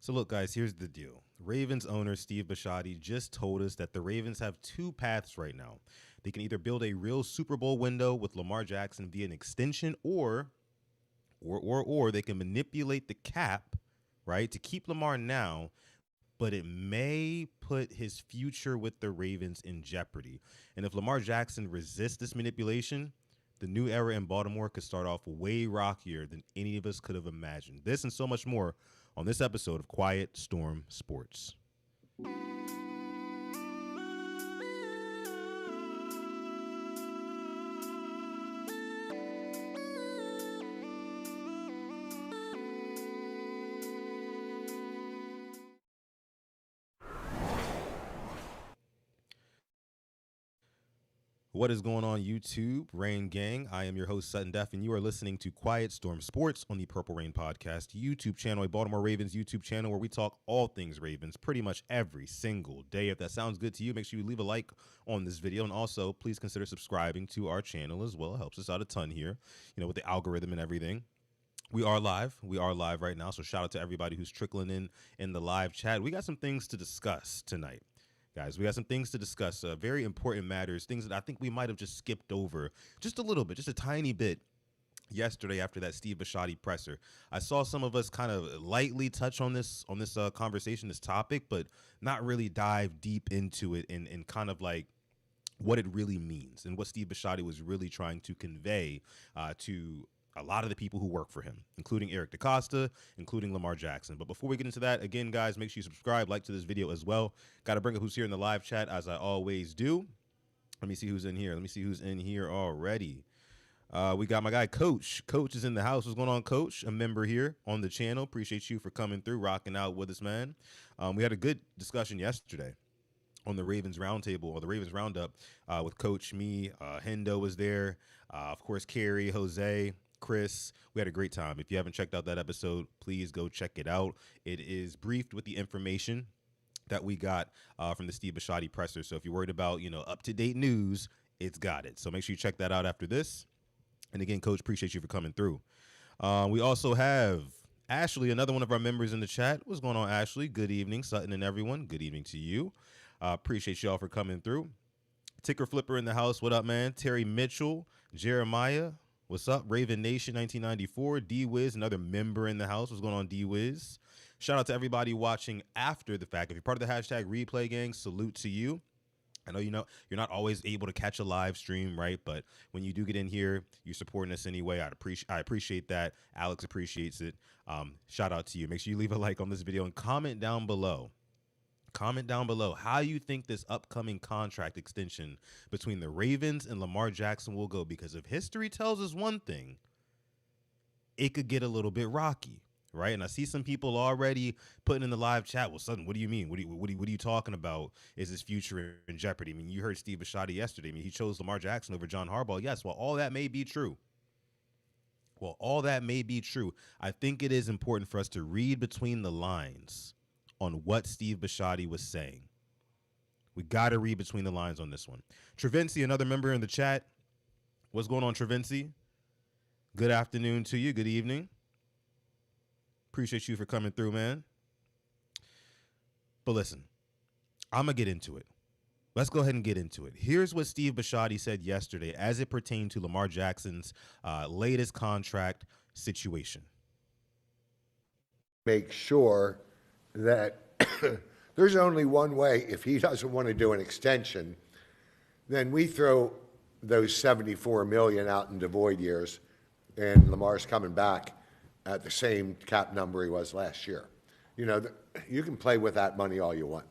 So look, guys, here's the deal. Ravens owner Steve Bisciotti just told us that the Ravens have two paths right now. They can either build a real Super Bowl window with Lamar Jackson via an extension, or they can manipulate the cap, right, to keep Lamar now, but it may put his future with the Ravens in jeopardy. And if Lamar Jackson resists this manipulation, the new era in Baltimore could start off way rockier than any of us could have imagined. This and so much more on this episode of Quiet Storm Sports. What is going on, YouTube? Rain Gang. I am your host, Sutton Def, and you are listening to Quiet Storm Sports on the Purple Rain Podcast YouTube channel, a Baltimore Ravens YouTube channel where we talk all things Ravens pretty much every single day. If that sounds good to you, make sure you leave a like on this video, and also please consider subscribing to our channel as well. It helps us out a ton here, with the algorithm and everything. We are live. We are live right now, so shout out to everybody who's trickling in the live chat. We got some things to discuss tonight. Guys, we got some things to discuss, very important matters, things that I think we might have just skipped over just a little bit, just a tiny bit yesterday after that Steve Bisciotti presser. I saw some of us kind of lightly touch on this conversation, this topic, but not really dive deep into it and kind of like what it really means and what Steve Bisciotti was really trying to convey to a lot of the people who work for him, including Eric DeCosta, including Lamar Jackson. But before we get into that, again, guys, make sure you subscribe, like to this video as well. Got to bring up who's here in the live chat, as I always do. Let me see who's in here. Let me see who's in here already. We got my guy, Coach. Coach is in the house. What's going on, Coach? A member here on the channel. Appreciate you for coming through, rocking out with us, man. We had a good discussion yesterday on the Ravens Roundtable, or the Ravens Roundup, with Coach, me, Hendo was there. Of course, Carrie, Jose, Chris. We had a great time. If you haven't checked out that episode, please go check it out. It is briefed with the information that we got from the Steve Bisciotti presser. So if you're worried about, up-to-date news, it's got it. So make sure you check that out after this. And again, Coach, appreciate you for coming through. We also have Ashley, another one of our members in the chat. What's going on, Ashley? Good evening, Sutton and everyone. Good evening to you. Appreciate y'all for coming through. Ticker Flipper in the house. What up, man? Terry Mitchell, Jeremiah. What's up? Raven Nation 1994. D-Wiz, another member in the house. What's going on, D-Wiz? Shout out to everybody watching after the fact. If you're part of the hashtag replay gang, salute to you. I know you're not always able to catch a live stream, right? But when you do get in here, you're supporting us anyway. I appreciate that. Alex appreciates it. Shout out to you. Make sure you leave a like on this video and comment down below. Comment down below how you think this upcoming contract extension between the Ravens and Lamar Jackson will go, because if history tells us one thing, it could get a little bit rocky, right? And I see some people already putting in the live chat, well, Sutton, what do you mean? What are you talking about? Is his future in jeopardy? I mean, you heard Steve Bisciotti yesterday. I mean, he chose Lamar Jackson over John Harbaugh. Yes, well, all that may be true. I think it is important for us to read between the lines on what Steve Bisciotti was saying. We got to read between the lines on this one. Travinci, another member in the chat. What's going on, Travinci? Good afternoon to you. Good evening. Appreciate you for coming through, man. But listen, I'm going to get into it. Let's go ahead and get into it. Here's what Steve Bisciotti said yesterday as it pertained to Lamar Jackson's latest contract situation. Make sure that there's only one way. If he doesn't want to do an extension, then we throw those $74 million out into void years, and Lamar's coming back at the same cap number he was last year. You can play with that money all you want.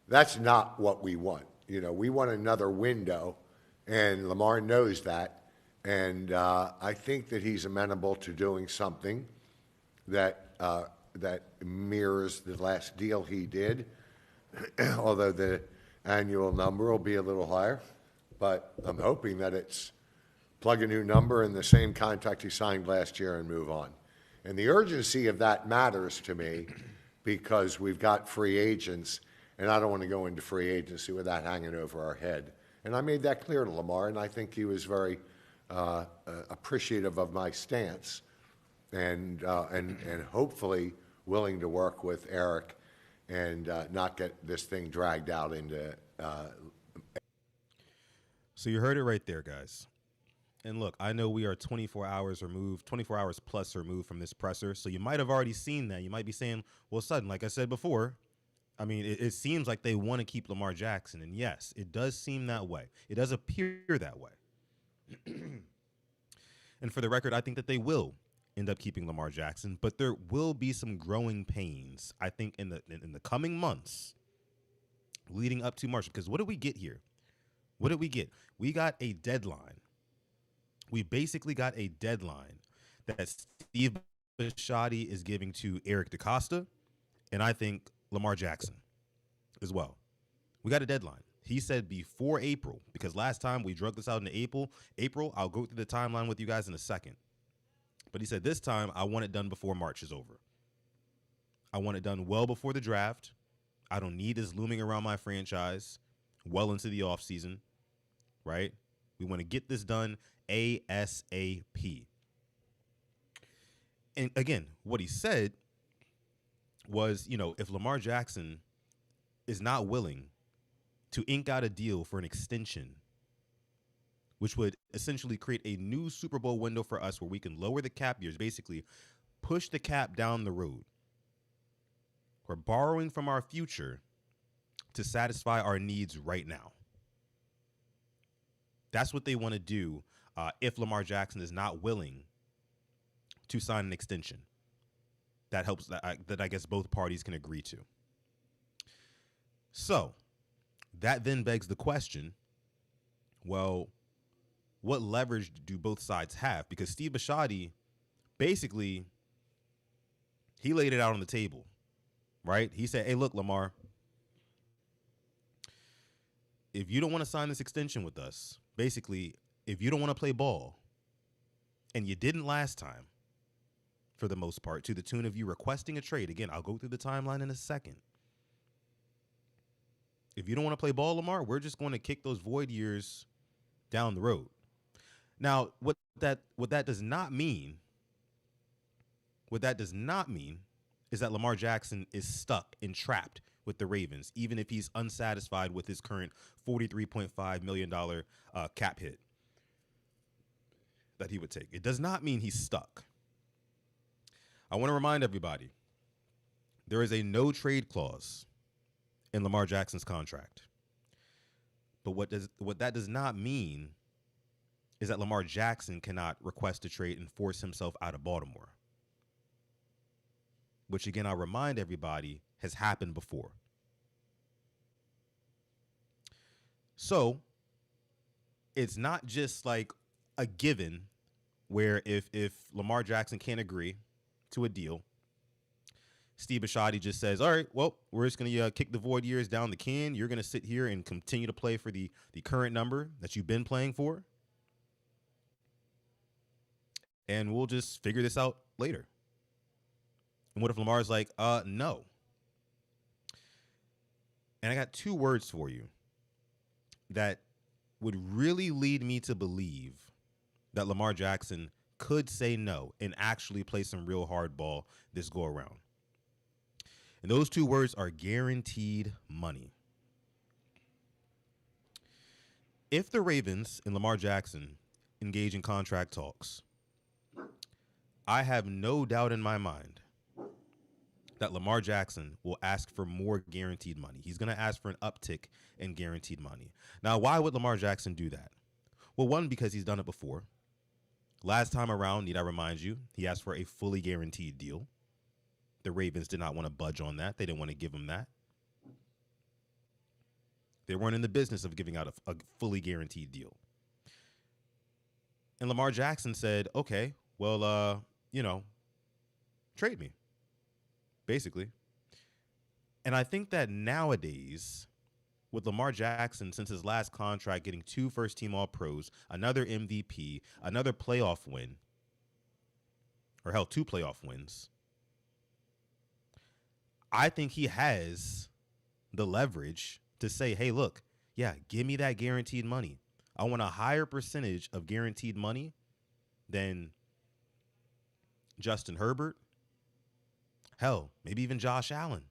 That's not what we want. We want another window, and Lamar knows that. And I think that he's amenable to doing something that mirrors the last deal he did, although the annual number will be a little higher. But I'm hoping that it's plug a new number in the same contract he signed last year and move on. And the urgency of that matters to me because we've got free agents, and I don't want to go into free agency with that hanging over our head. And I made that clear to Lamar, and I think he was very appreciative of my stance. and hopefully willing to work with Eric and not get this thing dragged out into. So you heard it right there, guys. And look, I know we are 24 hours removed, 24 hours plus removed from this presser. So you might have already seen that. You might be saying, well, Sutton, like I said before, I mean, it seems like they want to keep Lamar Jackson. And yes, it does seem that way. It does appear that way. And for the record, I think that they will end up keeping Lamar Jackson, but there will be some growing pains, I think, in the coming months leading up to March. Because what did we get here? What did we get? We got a deadline. We basically got a deadline that Steve Bisciotti is giving to Eric DeCosta, and I think Lamar Jackson as well. We got a deadline. He said before April, because last time we drug this out in April, I'll go through the timeline with you guys in a second. But he said this time, I want it done before March is over. I want it done well before the draft. I don't need this looming around my franchise well into the offseason, right? We want to get this done ASAP. And again, what he said was, if Lamar Jackson is not willing to ink out a deal for an extension, which would essentially create a new Super Bowl window for us where we can lower the cap years, basically push the cap down the road. We're borrowing from our future to satisfy our needs right now. That's what they want to do if Lamar Jackson is not willing to sign an extension. That helps that I guess both parties can agree to. So that then begs the question, well, what leverage do both sides have? Because Steve Bisciotti, basically, he laid it out on the table, right? He said, hey, look, Lamar, if you don't want to sign this extension with us, basically, if you don't want to play ball, and you didn't last time, for the most part, to the tune of you requesting a trade. Again, I'll go through the timeline in a second. If you don't want to play ball, Lamar, we're just going to kick those void years down the road. Now, what that does not mean is that Lamar Jackson is stuck and trapped with the Ravens, even if he's unsatisfied with his current $43.5 million cap hit that he would take. It does not mean he's stuck. I want to remind everybody, there is a no trade clause in Lamar Jackson's contract. But what that does not mean is that Lamar Jackson cannot request a trade and force himself out of Baltimore, which, again, I'll remind everybody, has happened before. So it's not just like a given where if Lamar Jackson can't agree to a deal, Steve Bisciotti just says, all right, well, we're just going to kick the void years down the can. You're going to sit here and continue to play for the current number that you've been playing for. And we'll just figure this out later. And what if Lamar's like, no? And I got two words for you that would really lead me to believe that Lamar Jackson could say no and actually play some real hardball this go around. And those two words are guaranteed money. If the Ravens and Lamar Jackson engage in contract talks, I have no doubt in my mind that Lamar Jackson will ask for more guaranteed money. He's going to ask for an uptick in guaranteed money. Now, why would Lamar Jackson do that? Well, one, because he's done it before. Last time around, need I remind you, he asked for a fully guaranteed deal. The Ravens did not want to budge on that. They didn't want to give him that. They weren't in the business of giving out a fully guaranteed deal. And Lamar Jackson said, okay, well, trade me, basically. And I think that nowadays, with Lamar Jackson, since his last contract, getting 2 first-team All-Pros, another MVP, another playoff win, or hell, 2 playoff wins, I think he has the leverage to say, hey, look, yeah, give me that guaranteed money. I want a higher percentage of guaranteed money than Justin Herbert, hell, maybe even Josh Allen.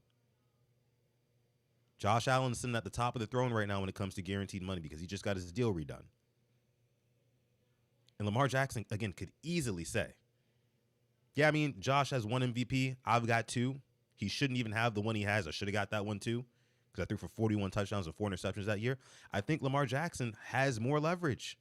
Josh Allen's sitting at the top of the throne right now when it comes to guaranteed money because he just got his deal redone. And Lamar Jackson, again, could easily say, yeah, I mean, Josh has one MVP. I've got two. He shouldn't even have the one he has. I should have got that one too because I threw for 41 touchdowns and 4 interceptions that year. I think Lamar Jackson has more leverage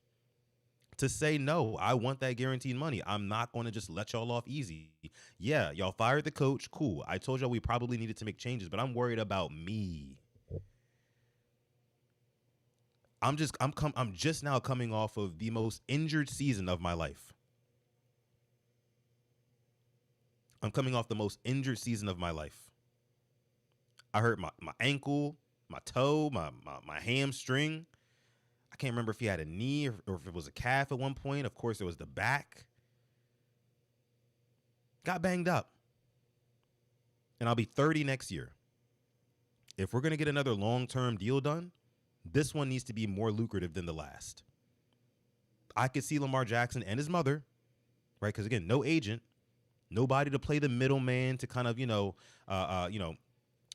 to say, no, I want that guaranteed money. I'm not going to just let y'all off easy. Yeah, y'all fired the coach. Cool. I told y'all we probably needed to make changes, but I'm worried about me. I'm just now coming off of the most injured season of my life. I'm coming off the most injured season of my life. I hurt my ankle, my toe, my hamstring. I can't remember if he had a knee or if it was a calf at one point. Of course, it was the back. Got banged up. And I'll be 30 next year. If we're going to get another long-term deal done, this one needs to be more lucrative than the last. I could see Lamar Jackson and his mother, right? Because, again, no agent, nobody to play the middleman to kind of,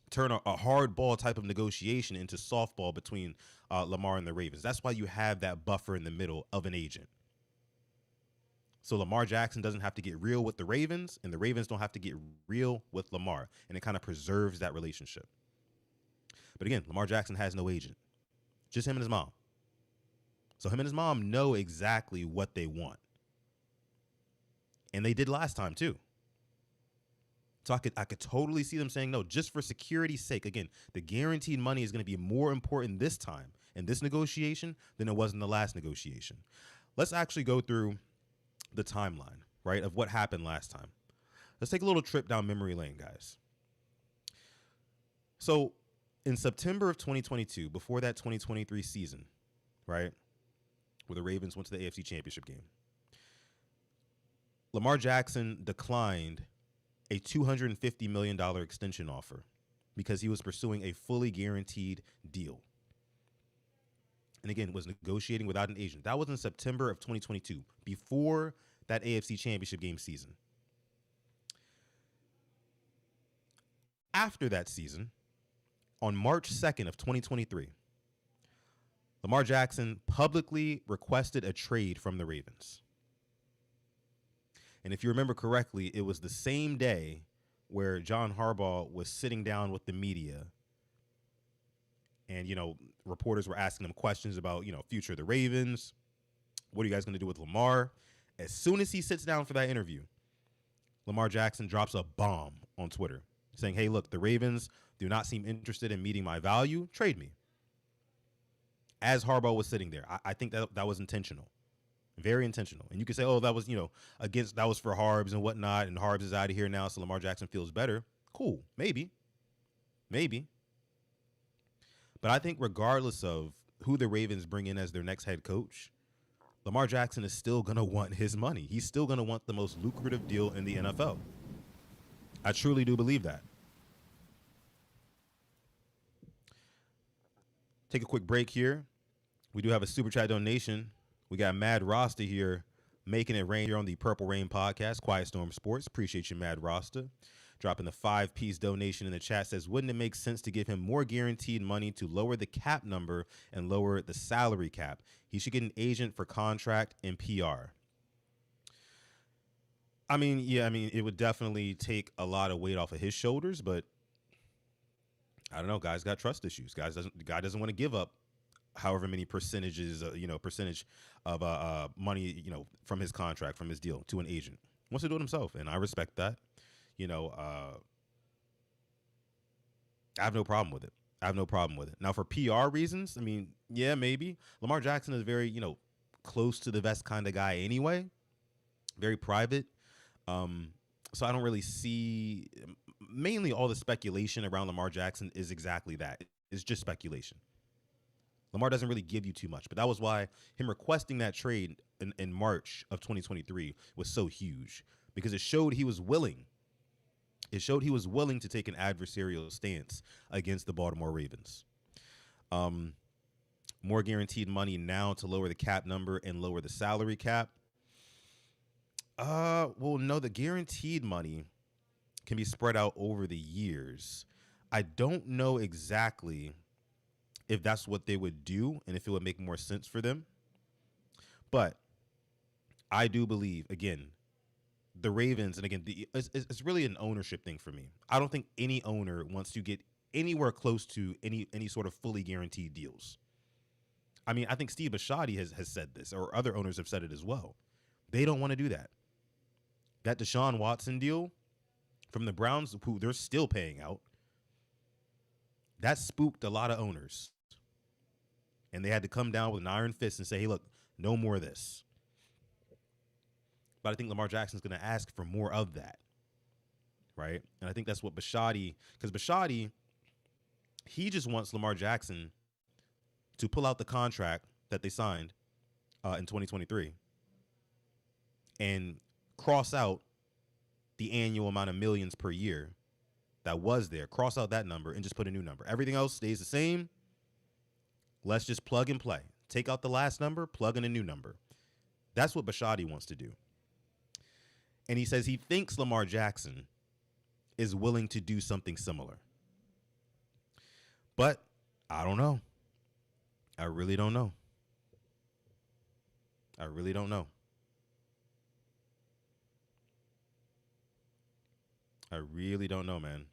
turn a hard ball type of negotiation into softball between Lamar and the Ravens. That's why you have that buffer in the middle of an agent. So Lamar Jackson doesn't have to get real with the Ravens, and the Ravens don't have to get real with Lamar, and it kind of preserves that relationship. But again, Lamar Jackson has no agent, just him and his mom. So him and his mom know exactly what they want. And they did last time too. So I could totally see them saying no, just for security's sake. Again, the guaranteed money is going to be more important this time in this negotiation than it was in the last negotiation. Let's actually go through the timeline, right, of what happened last time. Let's take a little trip down memory lane, guys. So in September of 2022, before that 2023 season, right, where the Ravens went to the AFC Championship game, Lamar Jackson declined a $250 million extension offer because he was pursuing a fully guaranteed deal. And again, was negotiating without an agent. That was in September of 2022, before that AFC Championship game season. After that season, on March 2nd of 2023, Lamar Jackson publicly requested a trade from the Ravens. And if you remember correctly, it was the same day where John Harbaugh was sitting down with the media and, reporters were asking him questions about, future of the Ravens. What are you guys going to do with Lamar? As soon as he sits down for that interview, Lamar Jackson drops a bomb on Twitter saying, hey, look, the Ravens do not seem interested in meeting my value. Trade me. As Harbaugh was sitting there, I think that was intentional. Very intentional. And you could say, oh, that was, that was for Harbs and whatnot, and Harbs is out of here now, so Lamar Jackson feels better. Cool. Maybe. But I think regardless of who the Ravens bring in as their next head coach, Lamar Jackson is still going to want his money. He's still going to want the most lucrative deal in the NFL. I truly do believe that. Take a quick break here. We do have a super chat donation. We got Mad Rasta here making it rain here on the Purple Rain podcast, Quiet Storm Sports. Appreciate you, Mad Rasta. Dropping the 5-piece donation in the chat, says, wouldn't it make sense to give him more guaranteed money to lower the cap number and lower the salary cap? He should get an agent for contract and PR. It would definitely take a lot of weight off of his shoulders, but I don't know. Guys got trust issues. Guy doesn't want to give up however many percentage of money, from his contract, from his deal to an agent. Wants to do it himself, and I respect that. I have no problem with it. Now, for PR reasons, yeah, maybe. Lamar Jackson is very, close to the vest kind of guy anyway. Very private. So I don't really see, mainly all the speculation around Lamar Jackson is exactly that. It's just speculation. Lamar doesn't really give you too much, but that was why him requesting that trade in March of 2023 was so huge, because it showed he was willing. It showed he was willing to take an adversarial stance against the Baltimore Ravens. More guaranteed money now to lower the cap number and lower the salary cap. Well, no, the guaranteed money can be spread out over the years. I don't know exactly if that's what they would do and if it would make more sense for them. But I do believe, again, the Ravens, and again, it's really an ownership thing for me. I don't think any owner wants to get anywhere close to any sort of fully guaranteed deals. I mean, I think Steve Bisciotti has said this, or other owners have said it as well. They don't want to do that. That Deshaun Watson deal from the Browns, who they're still paying out, that spooked a lot of owners. And they had to come down with an iron fist and say, hey, look, no more of this. But I think Lamar Jackson's going to ask for more of that, right? And I think that's what Bisciotti, because Bisciotti, he just wants Lamar Jackson to pull out the contract that they signed in 2023 and cross out the annual amount of millions per year that was there. Cross out that number and just put a new number. Everything else stays the same. Let's just plug and play. Take out the last number, plug in a new number. That's what Bisciotti wants to do. And he says he thinks Lamar Jackson is willing to do something similar. But I don't know. I really don't know. I really don't know. I really don't know, man.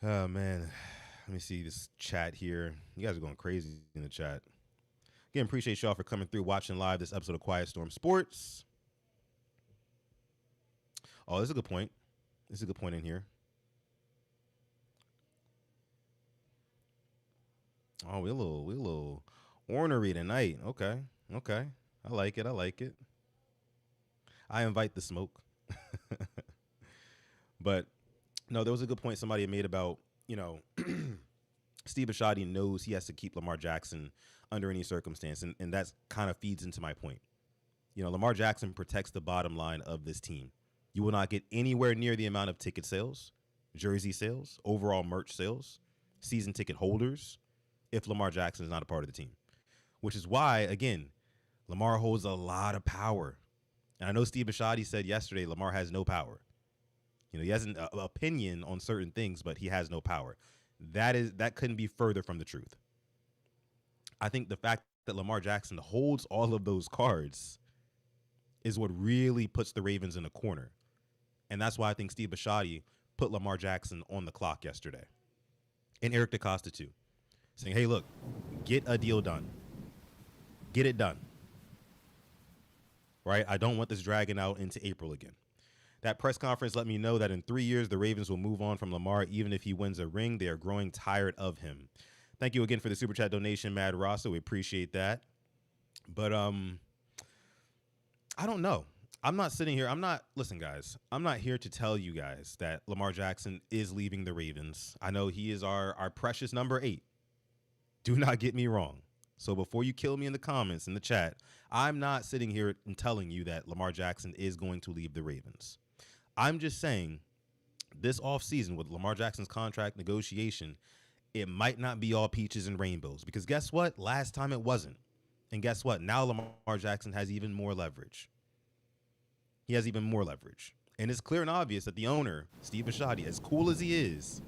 Oh, man. Let me see this chat here. You guys are going crazy in the chat. Again, appreciate y'all for coming through, watching live this episode of Quiet Storm Sports. Oh, this is a good point. This is a good point in here. Oh, we're a little ornery tonight. Okay. I like it. I like it. I invite the smoke. But no, there was a good point somebody had made about, Steve Bisciotti knows he has to keep Lamar Jackson under any circumstance. And that kind of feeds into my point. Lamar Jackson protects the bottom line of this team. You will not get anywhere near the amount of ticket sales, jersey sales, overall merch sales, season ticket holders if Lamar Jackson is not a part of the team, which is why, again, Lamar holds a lot of power. And I know Steve Bisciotti said yesterday Lamar has no power. He has an opinion on certain things, but he has no power. That couldn't be further from the truth. I think the fact that Lamar Jackson holds all of those cards is what really puts the Ravens in a corner. And that's why I think Steve Bisciotti put Lamar Jackson on the clock yesterday. And Eric DeCosta too. Saying, hey, look, get a deal done. Get it done. Right? I don't want this dragging out into April again. That press conference let me know that in 3 years, the Ravens will move on from Lamar. Even if he wins a ring, they are growing tired of him. Thank you again for the Super Chat donation, Mad Rasa. We appreciate that. But I don't know. I'm not sitting here. Listen, guys, I'm not here to tell you guys that Lamar Jackson is leaving the Ravens. I know he is our precious number 8. Do not get me wrong. So before you kill me in the comments, in the chat, I'm not sitting here and telling you that Lamar Jackson is going to leave the Ravens. I'm just saying this offseason with Lamar Jackson's contract negotiation, it might not be all peaches and rainbows. Because guess what? Last time it wasn't. And guess what? Now Lamar Jackson has even more leverage. He has even more leverage. And it's clear and obvious that the owner, Steve Bisciotti, as cool as he is,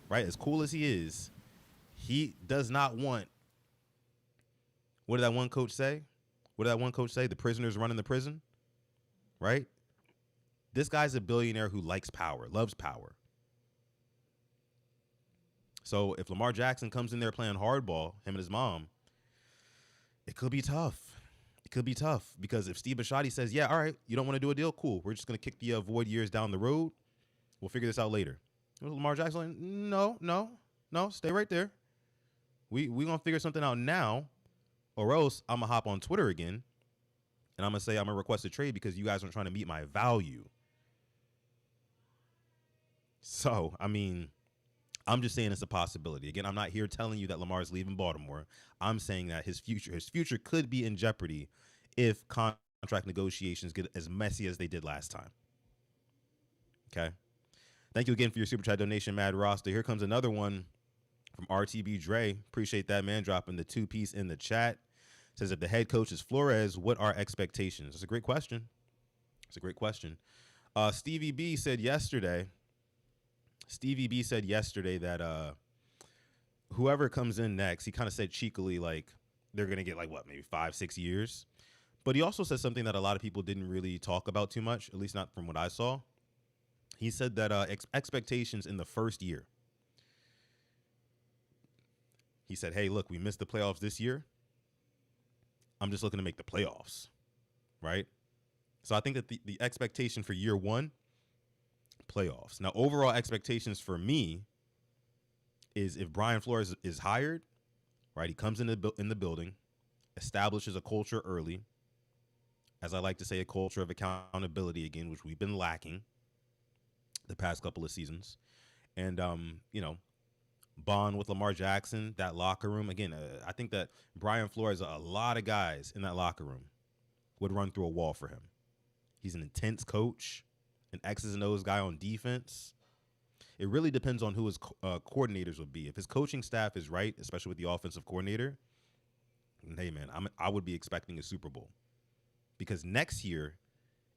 right, as cool as he does not want, what did that one coach say? The prisoners running the prison, right? This guy's a billionaire who likes power, loves power. So if Lamar Jackson comes in there playing hardball, him and his mom, it could be tough. It could be tough because if Steve Bisciotti says, yeah, all right, you don't want to do a deal, cool. We're just going to kick the void years down the road. We'll figure this out later. Lamar Jackson, like, no, stay right there. We going to figure something out now, or else I'm going to hop on Twitter again, and I'm going to say I'm going to request a trade because you guys aren't trying to meet my value. So, I mean, I'm just saying it's a possibility. Again, I'm not here telling you that Lamar is leaving Baltimore. I'm saying that his future could be in jeopardy if contract negotiations get as messy as they did last time. Okay? Thank you again for your super chat donation, Mad Roster. Here comes another one from RTB Dre. Appreciate that, man, dropping the two-piece in the chat. Says, if the head coach is Flores, what are expectations? That's a great question. It's a great question. Stevie B said yesterday that whoever comes in next, he kind of said cheekily, like, they're going to get, like, what, maybe 5-6 years. But he also said something that a lot of people didn't really talk about too much, at least not from what I saw. He said that expectations in the first year. He said, hey, look, we missed the playoffs this year. I'm just looking to make the playoffs, right? So I think that the expectation for year one, playoffs. Now, overall expectations for me is if Brian Flores is hired, right, he comes in the building, establishes a culture early, as I like to say, a culture of accountability again, which we've been lacking the past couple of seasons. And, bond with Lamar Jackson, that locker room. Again, I think that Brian Flores, a lot of guys in that locker room would run through a wall for him. He's an intense coach, an X's and O's guy on defense. It really depends on who his coordinators would be. If his coaching staff is right, especially with the offensive coordinator, hey, man, I would be expecting a Super Bowl. Because next year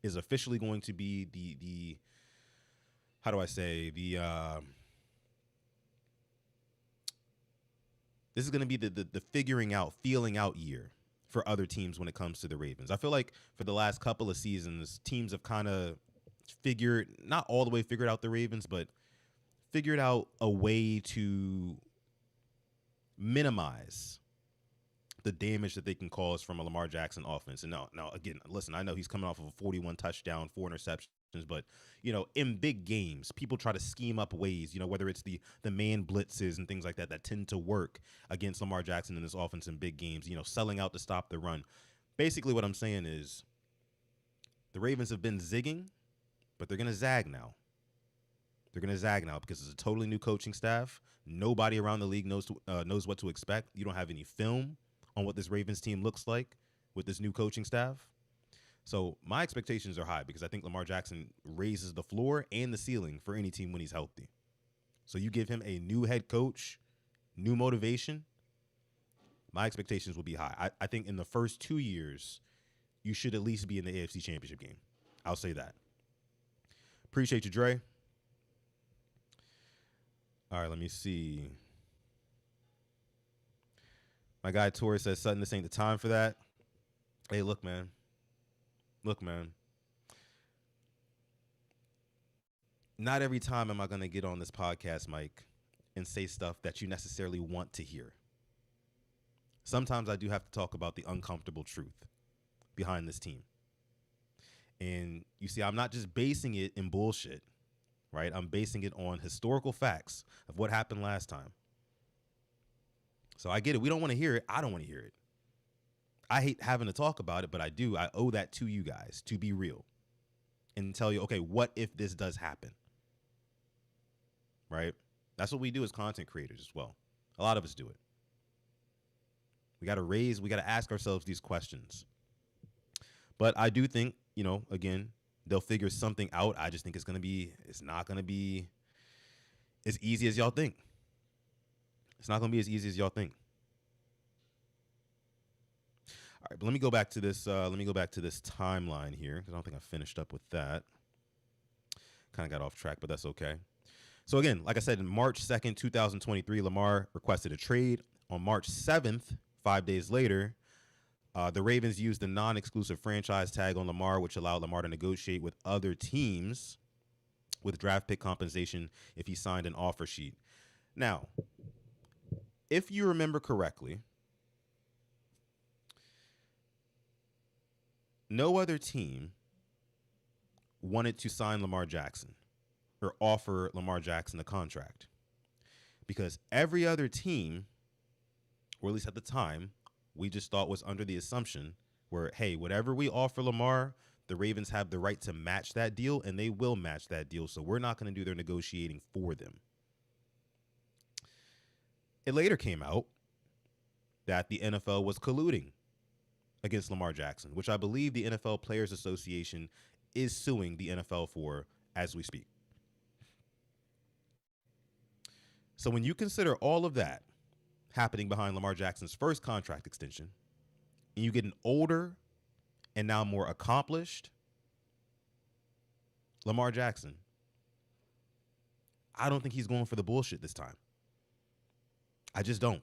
is officially going to be the how do I say, this is going to be the figuring out, feeling out year for other teams when it comes to the Ravens. I feel like for the last couple of seasons, teams have kind of not all the way figured out the Ravens, but figured out a way to minimize the damage that they can cause from a Lamar Jackson offense. And now again, listen, I know he's coming off of a 41 touchdown, 4 interceptions, but, in big games, people try to scheme up ways, whether it's the man blitzes and things like that tend to work against Lamar Jackson in this offense in big games, selling out to stop the run. Basically what I'm saying is the Ravens have been zigging, but they're going to zag now. They're going to zag now because it's a totally new coaching staff. Nobody around the league knows what to expect. You don't have any film on what this Ravens team looks like with this new coaching staff. So my expectations are high because I think Lamar Jackson raises the floor and the ceiling for any team when he's healthy. So you give him a new head coach, new motivation, my expectations will be high. I think in the first 2 years, you should at least be in the AFC Championship game. I'll say that. Appreciate you, Dre. All right, let me see. My guy Torres says, Sutton, this ain't the time for that. Hey, look, man. Not every time am I going to get on this podcast, Mike, and say stuff that you necessarily want to hear. Sometimes I do have to talk about the uncomfortable truth behind this team. And you see, I'm not just basing it in bullshit, right? I'm basing it on historical facts of what happened last time. So I get it. We don't want to hear it. I don't want to hear it. I hate having to talk about it, but I do. I owe that to you guys to be real and tell you, okay, what if this does happen? Right? That's what we do as content creators as well. A lot of us do it. We got to ask ourselves these questions. But I do think, again, they'll figure something out. I just think it's not going to be as easy as y'all think. It's not going to be as easy as y'all think. All right, but let me go back to this. Timeline here because I don't think I finished up with that. Kind of got off track, but that's okay. So again, like I said, in March 2nd, 2023, Lamar requested a trade. On March 7th, 5 days later, the Ravens used the non-exclusive franchise tag on Lamar, which allowed Lamar to negotiate with other teams with draft pick compensation if he signed an offer sheet. Now, if you remember correctly, no other team wanted to sign Lamar Jackson or offer Lamar Jackson a contract because every other team, or at least at the time, we just thought was under the assumption where, hey, whatever we offer Lamar, the Ravens have the right to match that deal, and they will match that deal, so we're not going to do their negotiating for them. It later came out that the NFL was colluding against Lamar Jackson, which I believe the NFL Players Association is suing the NFL for as we speak. So when you consider all of that happening behind Lamar Jackson's first contract extension, and you get an older and now more accomplished Lamar Jackson, I don't think he's going for the bullshit this time. I just don't.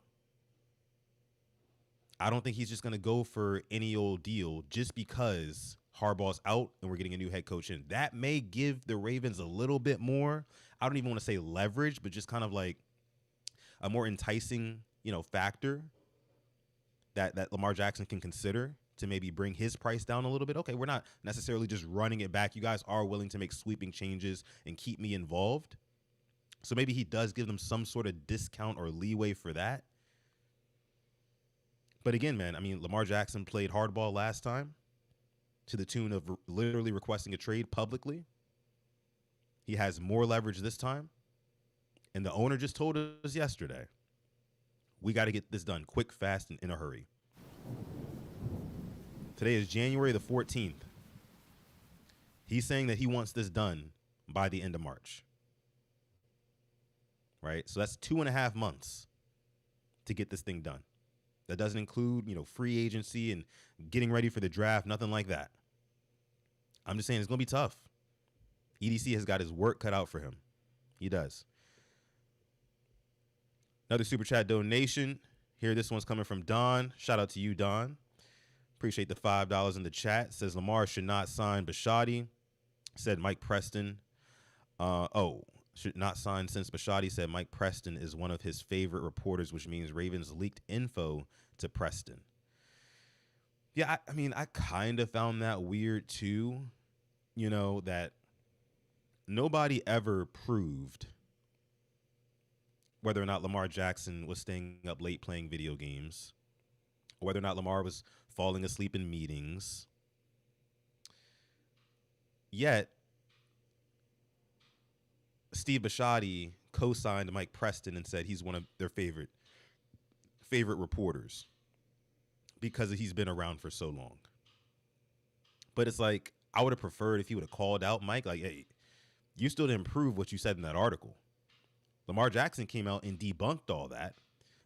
I don't think he's just going to go for any old deal just because Harbaugh's out and we're getting a new head coach in. That may give the Ravens a little bit more, I don't even want to say leverage, but just kind of like a more enticing, factor that Lamar Jackson can consider to maybe bring his price down a little bit. Okay, we're not necessarily just running it back. You guys are willing to make sweeping changes and keep me involved. So maybe he does give them some sort of discount or leeway for that. But again, man, I mean, Lamar Jackson played hardball last time to the tune of literally requesting a trade publicly. He has more leverage this time. And the owner just told us yesterday, we got to get this done quick, fast, and in a hurry. Today is January the 14th. He's saying that he wants this done by the end of March. Right? So that's 2.5 months to get this thing done. That doesn't include, free agency and getting ready for the draft, nothing like that. I'm just saying it's going to be tough. EDC has got his work cut out for him. He does. Another super chat donation. Here, this one's coming from Don. Shout out to you, Don. Appreciate the $5 in the chat. Says Lamar should not sign Bisciotti. Said Mike Preston. Should not sign since Bisciotti said Mike Preston is one of his favorite reporters, which means Ravens leaked info to Preston. Yeah, I mean, I kind of found that weird too, that nobody ever proved whether or not Lamar Jackson was staying up late playing video games, or whether or not Lamar was falling asleep in meetings. Yet, Steve Bisciotti co-signed Mike Preston and said he's one of their favorite reporters because he's been around for so long. But it's like, I would have preferred if he would have called out Mike, like, hey, you still didn't prove what you said in that article. Lamar Jackson came out and debunked all that.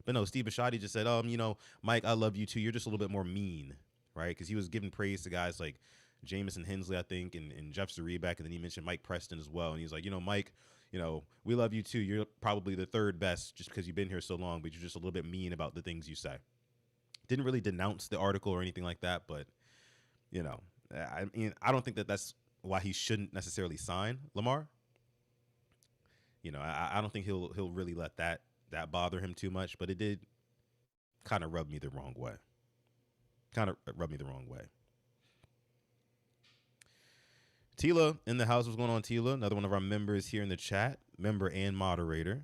But no, Steve Bisciotti just said, Mike, I love you too. You're just a little bit more mean, right? Because he was giving praise to guys like Jamison Hensley, I think, and Jeff Zrebiec, and then he mentioned Mike Preston as well. And he's like, Mike, we love you too. You're probably the third best just because you've been here so long, but you're just a little bit mean about the things you say. Didn't really denounce the article or anything like that, but, I mean, I don't think that's why he shouldn't necessarily sign Lamar. I don't think he'll really let that bother him too much, but it did kind of rub me the wrong way. Tila in the house. What's going on, Tila? Another one of our members here in the chat. Member and moderator.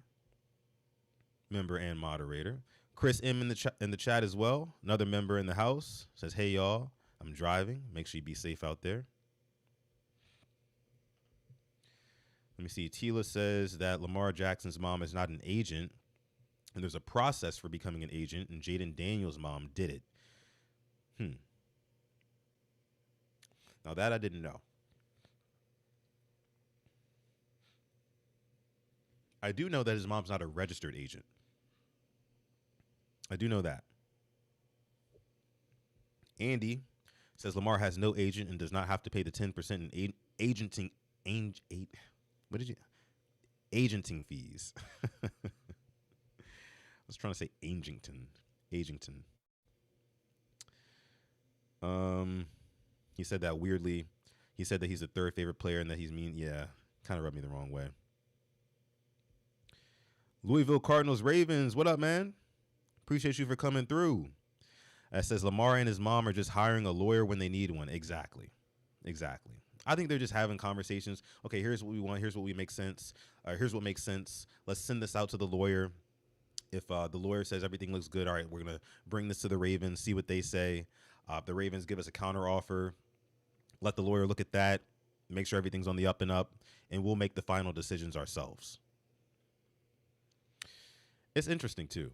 Chris M in the chat as well. Another member in the house. Says, hey, y'all. I'm driving. Make sure you be safe out there. Let me see. Tila says that Lamar Jackson's mom is not an agent, and there's a process for becoming an agent, and Jaden Daniels' mom did it. Now that I didn't know. I do know that his mom's not a registered agent. I do know that. Andy says Lamar has no agent and does not have to pay the 10% in agenting fees. I was trying to say Agington. He said that weirdly. He said that he's the third favorite player and that he's mean. Yeah, kind of rubbed me the wrong way. Louisville Cardinals Ravens. What up, man? Appreciate you for coming through. That says Lamar and his mom are just hiring a lawyer when they need one. Exactly. I think they're just having conversations. Okay, here's what we want. Here's what makes sense. Here's what makes sense. Let's send this out to the lawyer. If the lawyer says everything looks good, all right, we're going to bring this to the Ravens, see what they say. If the Ravens give us a counter offer, let the lawyer look at that, make sure everything's on the up and up, and we'll make the final decisions ourselves. It's interesting, too.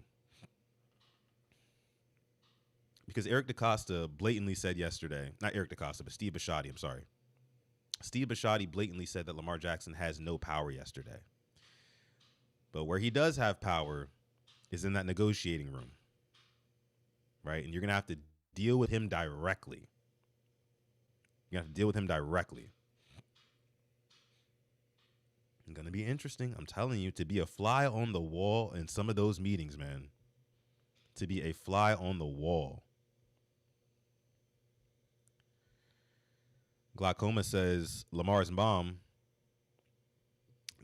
Because Eric DaCosta blatantly said yesterday, not Eric DaCosta, but Steve Bisciotti, I'm sorry. Steve Bisciotti blatantly said that Lamar Jackson has no power yesterday. But where he does have power is in that negotiating room, right? And you're going to have to deal with him directly. You have to deal with him directly. It's going to be interesting. I'm telling you, to be a fly on the wall in some of those meetings, man. To be a fly on the wall. Glaucoma says Lamar's mom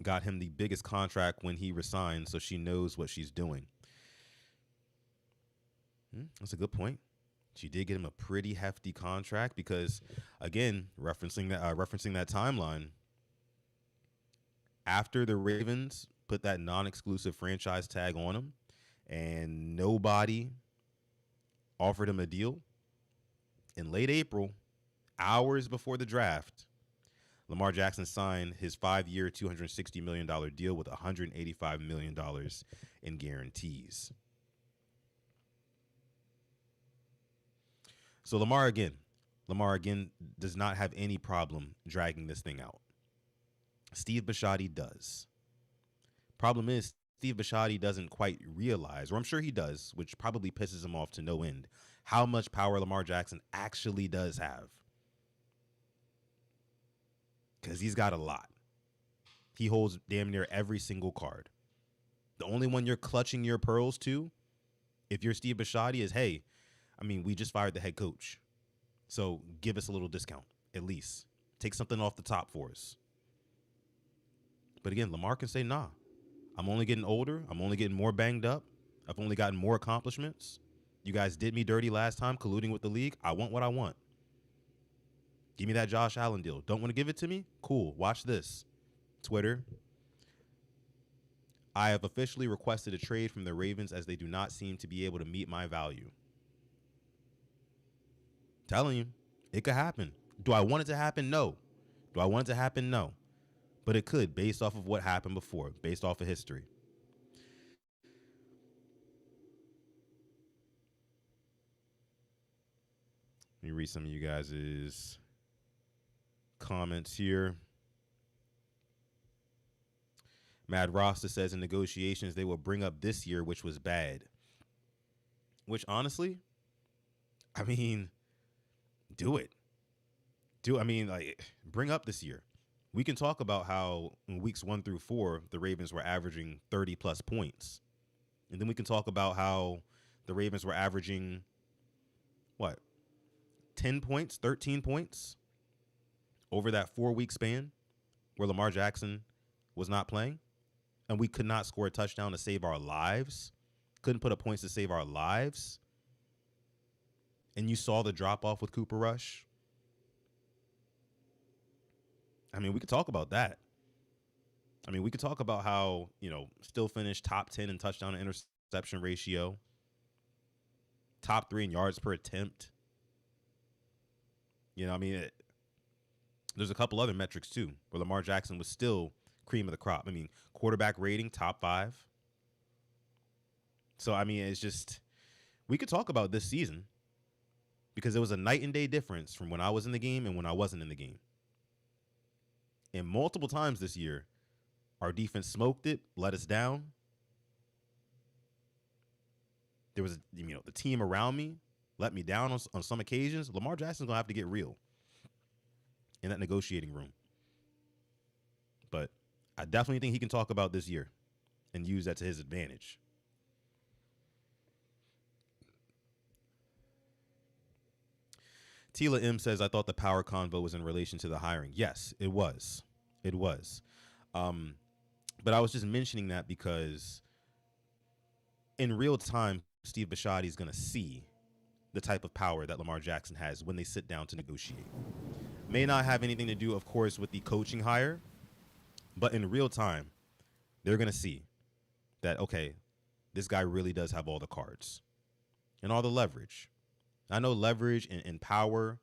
got him the biggest contract when he resigned, so she knows what she's doing. That's a good point. She did get him a pretty hefty contract because, again, referencing that timeline, after the Ravens put that non-exclusive franchise tag on him and nobody offered him a deal, in late April, hours before the draft, Lamar Jackson signed his 5-year, $260 million deal with $185 million in guarantees. So Lamar again does not have any problem dragging this thing out. Steve Bisciotti does. Problem is, Steve Bisciotti doesn't quite realize, or I'm sure he does, which probably pisses him off to no end, how much power Lamar Jackson actually does have. Because he's got a lot. He holds damn near every single card. The only one you're clutching your pearls to, if you're Steve Bisciotti, is, hey, we just fired the head coach. So give us a little discount, at least. Take something off the top for us. But again, Lamar can say, nah, I'm only getting older. I'm only getting more banged up. I've only gotten more accomplishments. You guys did me dirty last time, colluding with the league. I want what I want. Give me that Josh Allen deal. Don't want to give it to me? Cool. Watch this. Twitter. I have officially requested a trade from the Ravens as they do not seem to be able to meet my value. Telling you, it could happen. Do I want it to happen? No. Do I want it to happen? No. But it could, based off of what happened before, based off of history. Let me read some of you guys' comments here. Mad Rasta says in negotiations they will bring up this year, which was bad. Which honestly, do it. Bring up this year. We can talk about how in weeks 1 through 4, the Ravens were averaging 30 plus points. And then we can talk about how the Ravens were averaging, 10 points, 13 points over that 4-week span where Lamar Jackson was not playing. And we could not score a touchdown to save our lives. Couldn't put up points to save our lives. And you saw the drop off with Cooper Rush. We could talk about that. We could talk about how, still finished top 10 in touchdown to interception ratio. Top 3 in yards per attempt. There's a couple other metrics too, where Lamar Jackson was still cream of the crop. Quarterback rating, top 5. So, it's just, we could talk about this season because it was a night and day difference from when I was in the game and when I wasn't in the game. And multiple times this year, our defense smoked it, let us down. There was, the team around me let me down on some occasions. Lamar Jackson's going to have to get real in that negotiating room. But I definitely think he can talk about this year and use that to his advantage. Tila M says, I thought the power convo was in relation to the hiring. Yes, it was. It was. But I was just mentioning that because in real time, Steve Bisciotti is going to see the type of power that Lamar Jackson has when they sit down to negotiate. May not have anything to do, of course, with the coaching hire, but in real time, they're going to see that, okay, this guy really does have all the cards and all the leverage. I know leverage and power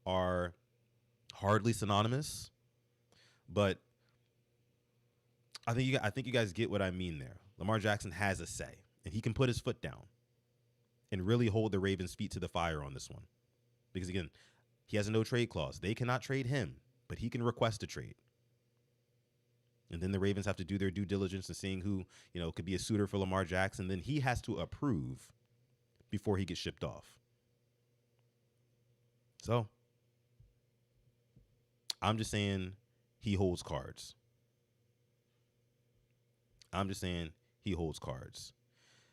are hardly synonymous, but I think you guys get what I mean there. Lamar Jackson has a say, and he can put his foot down and really hold the Ravens' feet to the fire on this one. Because, again, he has a no-trade clause. They cannot trade him, but he can request a trade. And then the Ravens have to do their due diligence in seeing who, could be a suitor for Lamar Jackson. Then he has to approve before he gets shipped off. So I'm just saying he holds cards.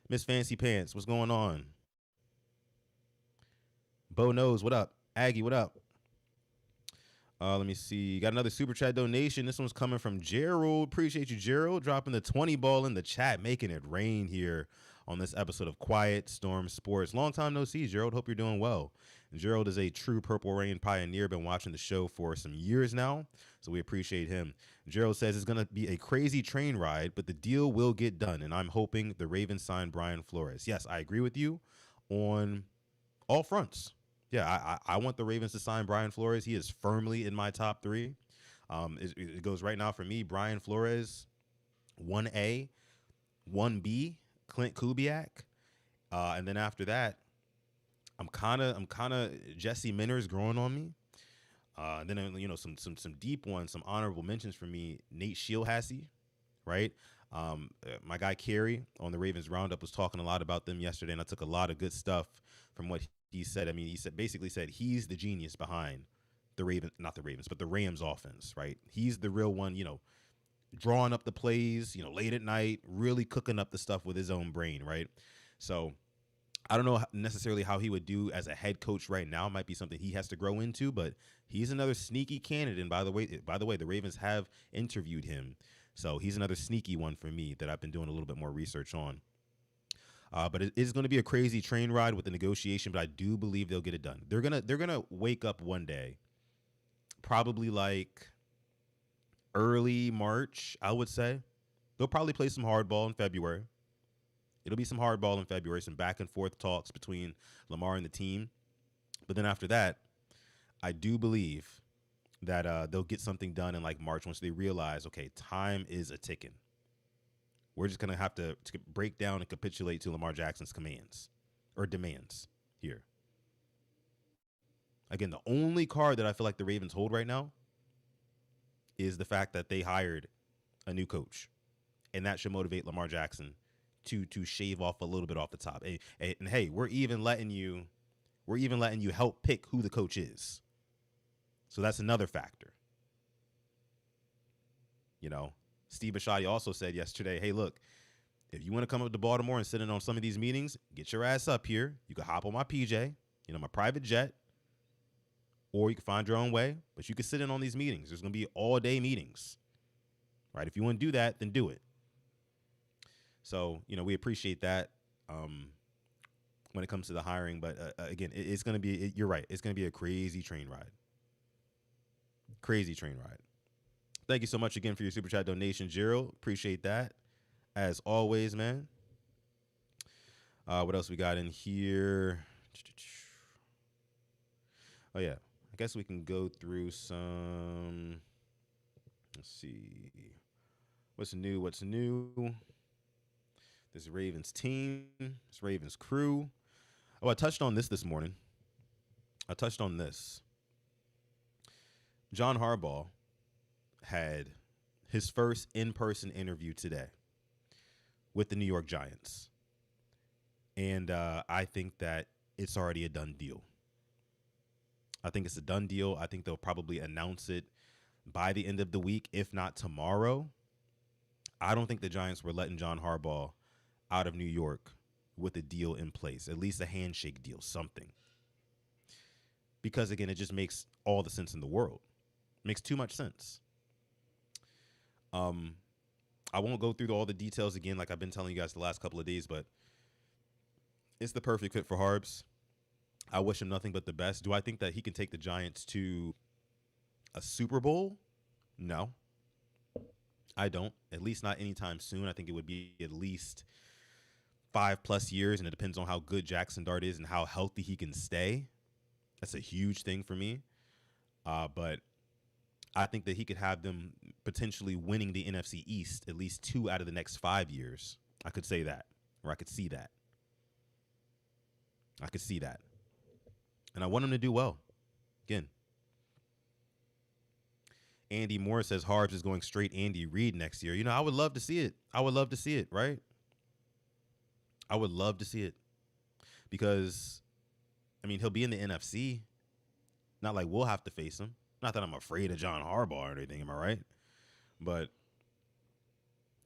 Miss Fancy Pants, what's going on? Bo knows, what up? Aggie, what up? Let me see. Got another super chat donation. This one's coming from Gerald. Appreciate you, Gerald. Dropping the 20 ball in the chat, making it rain here on this episode of Quiet Storm Sports. Long time no see, Gerald. Hope you're doing well. And Gerald is a true Purple Rain pioneer. Been watching the show for some years now, so we appreciate him. Gerald says it's going to be a crazy train ride, but the deal will get done, and I'm hoping the Ravens sign Brian Flores. Yes, I agree with you on all fronts. Yeah, I want the Ravens to sign Brian Flores. He is firmly in my top 3. It goes right now for me: Brian Flores, 1A, 1B, Clint Kubiak, and then after that, I'm kind of Jesse Minner's growing on me. And then some deep ones, some honorable mentions for me: Nate Shieldhassy, right? My guy Kerry on the Ravens Roundup was talking a lot about them yesterday, and I took a lot of good stuff from what he said. I mean, he basically said he's the genius behind the Rams offense, right? He's the real one, drawing up the plays, late at night, really cooking up the stuff with his own brain, right? So I don't know necessarily how he would do as a head coach right now. It might be something he has to grow into, but he's another sneaky candidate. And by the way, the Ravens have interviewed him. So he's another sneaky one for me that I've been doing a little bit more research on. But it is going to be a crazy train ride with the negotiation, but I do believe they'll get it done. They're gonna wake up one day, probably like early March, I would say. They'll probably play some hardball in February. It'll be some hardball in February, some back and forth talks between Lamar and the team. But then after that, I do believe that they'll get something done in like March once they realize, okay, time is a ticking. We're just going to have to break down and capitulate to Lamar Jackson's commands or demands here. Again, the only card that I feel like the Ravens hold right now is the fact that they hired a new coach. And that should motivate Lamar Jackson to shave off a little bit off the top. And hey, we're even letting you help pick who the coach is. So that's another factor. Steve Bisciotti also said yesterday, hey, look, if you want to come up to Baltimore and sit in on some of these meetings, get your ass up here. You can hop on my PJ, my private jet, or you can find your own way, but you can sit in on these meetings. There's going to be all-day meetings, right? If you want to do that, then do it. So, we appreciate that when it comes to the hiring. But, again, it's going to be, you're right, it's going to be a crazy train ride. Crazy train ride. Thank you so much again for your super chat donation, Gerald. Appreciate that. As always, man. What else we got in here? Oh, yeah. I guess we can go through some. Let's see. What's new? This Ravens team, this Ravens crew. Oh, I touched on this morning. John Harbaugh had his first in-person interview today with the New York Giants. And I think that it's already a done deal. I think it's a done deal. I think they'll probably announce it by the end of the week, if not tomorrow. I don't think the Giants were letting John Harbaugh out of New York with a deal in place, at least a handshake deal, something. Because, again, it just makes all the sense in the world. It makes too much sense. I won't go through all the details again like I've been telling you guys the last couple of days, but it's the perfect fit for Harbs. I wish him nothing but the best. Do I think that he can take the Giants to a Super Bowl? No, I don't. At least not anytime soon. I think it would be at least 5+ years, and it depends on how good Jackson Dart is and how healthy he can stay. That's a huge thing for me. But I think that he could have them potentially winning the NFC East at least 2 out of the next 5 years. I could say that, or I could see that. And I want him to do well. Again, Andy Moore says Harbs is going straight Andy Reid next year. I would love to see it. I would love to see it, right? I would love to see it because, I mean, he'll be in the NFC. Not like we'll have to face him. Not that I'm afraid of John Harbaugh or anything. Am I right? But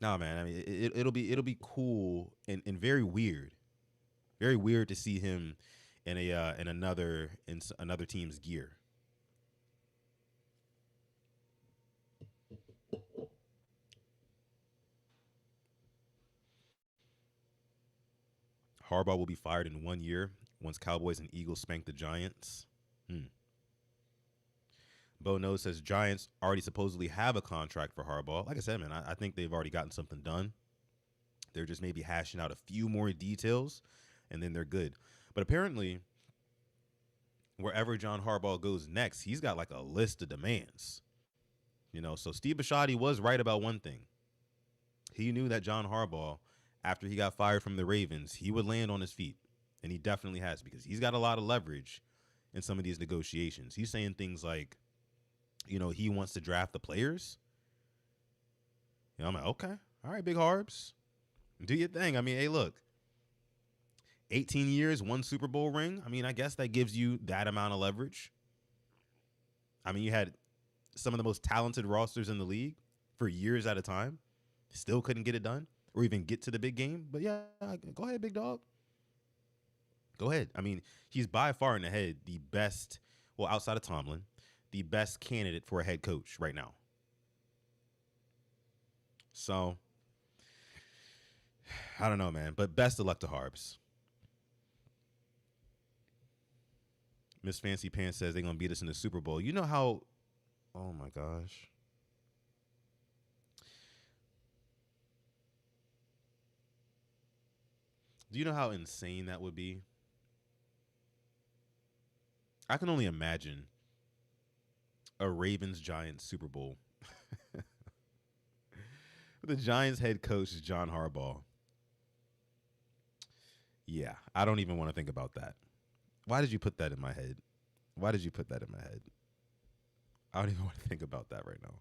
no, man. I mean, it'll be cool and very weird to see him in another team's gear. Harbaugh will be fired in 1 year once Cowboys and Eagles spank the Giants. Bo Knows says Giants already supposedly have a contract for Harbaugh. Like I said, man, I think they've already gotten something done. They're just maybe hashing out a few more details, and then they're good. But apparently, wherever John Harbaugh goes next, he's got like a list of demands. So Steve Bisciotti was right about one thing. He knew that John Harbaugh, after he got fired from the Ravens, he would land on his feet. And he definitely has, because he's got a lot of leverage in some of these negotiations. He's saying things like, he wants to draft the players. I'm like, okay, all right, Big Harbs, do your thing. I mean, hey, look, 18 years, 1 Super Bowl ring. I mean, I guess that gives you that amount of leverage. I mean, you had some of the most talented rosters in the league for years at a time. Still couldn't get it done or even get to the big game. But yeah, go ahead, big dog. Go ahead. I mean, he's by far and ahead the best, well, outside of Tomlin, the best candidate for a head coach right now. So, I don't know, man. But best of luck to Harbs. Miss Fancy Pants says they're going to beat us in the Super Bowl. You know how, oh my gosh. Do you know how insane that would be? I can only imagine a Ravens-Giants Super Bowl. The Giants head coach is John Harbaugh. Yeah, I don't even want to think about that. Why did you put that in my head? Why did you put that in my head? I don't even want to think about that right now.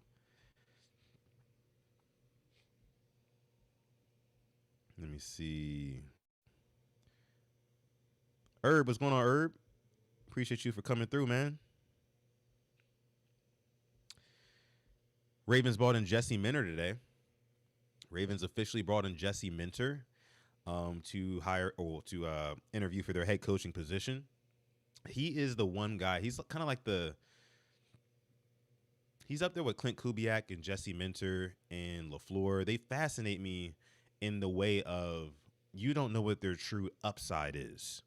Let me see. Herb, what's going on, Herb? Appreciate you for coming through, man. Ravens brought in Jesse Minter today. Ravens officially brought in Jesse Minter to interview for their head coaching position. He is the one guy. He's kind of like he's up there with Clint Kubiak and Jesse Minter and LaFleur. They fascinate me in the way of you don't know what their true upside is.